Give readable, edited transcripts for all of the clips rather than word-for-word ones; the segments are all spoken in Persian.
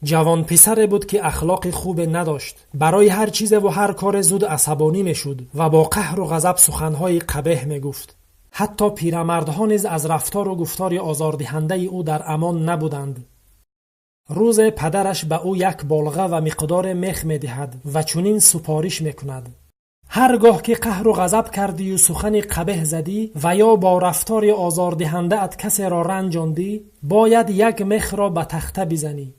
جوان پسر بود که اخلاق خوب نداشت. برای هر چیز و هر کار زود عصبانی میشد و با قهر و غضب سخنهای قبیح میگفت. حتی پیرمردها نیز از رفتار و گفتار آزاردهنده او در امان نبودند. روز پدرش به او یک بالغه و مقدار میخ میدهد و چنین سپارش میکند: هرگاه که قهر و غضب کردی و سخن قبیح زدی و یا با رفتار آزاردهنده ات کسی را رنجاندی، باید یک میخ را به تخته بزنی.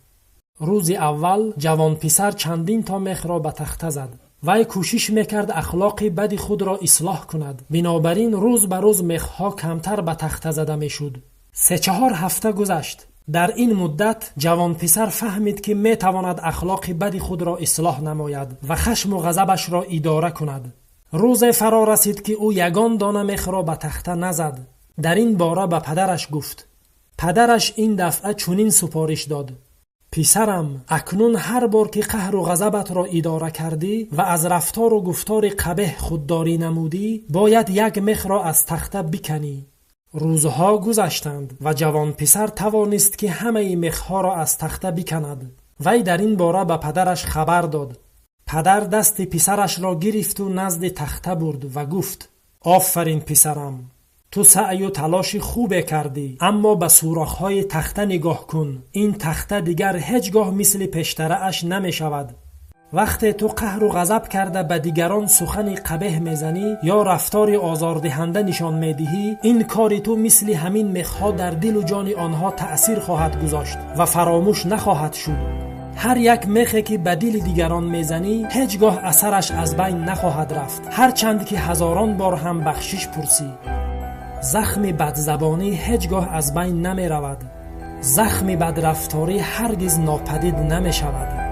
روز اول جوان پسر چندین تا میخ را به تخته زد. وی کوشش میکرد اخلاق بد خود را اصلاح کند. بنابراین روز به روز میخها کمتر به تخته زده میشد. 3-4 هفته گذشت. در این مدت جوان پسر فهمید که میتواند اخلاق بد خود را اصلاح نماید و خشم و غضبش را اداره کند. روز فرا رسید که او یگان دانه میخ را به تخته نزد. در این باره به پدرش گفت. پدرش این دفعه چنین سپارش داد: پسرم، اکنون هر بار که قهر و غضبت را اداره کردی و از رفتار و گفتار قبیح خودداری نمودی، باید یک میخ را از تخته بکنی. روزها گذشتند و جوان پسر توانست که همه میخها را از تخته بکند. وی در این باره به پدرش خبر داد. پدر دست پسرش را گرفت و نزد تخته برد و گفت: آفرین پسرم، تو سعی و تلاش خوب کردی، اما به سوراخ‌های تخته نگاه کن. این تخته دیگر هیچگاه مثل پیشتره اش نمی شود. وقتی تو قهر و غضب کرده به دیگران سخن قبیح میزنی یا رفتار آزاردهنده نشان میدهی، این کار تو مثل همین میخها در دل و جان آنها تأثیر خواهد گذاشت و فراموش نخواهد شد. هر یک میخی که به دل دیگران میزنی هیچگاه اثرش از بین نخواهد رفت، هرچند که هزاران بار هم بخشش پرسی. زخم بدزبانی هیچگاه از بین نمی رود. زخم بدرفتاری هرگز ناپدید نمی شود.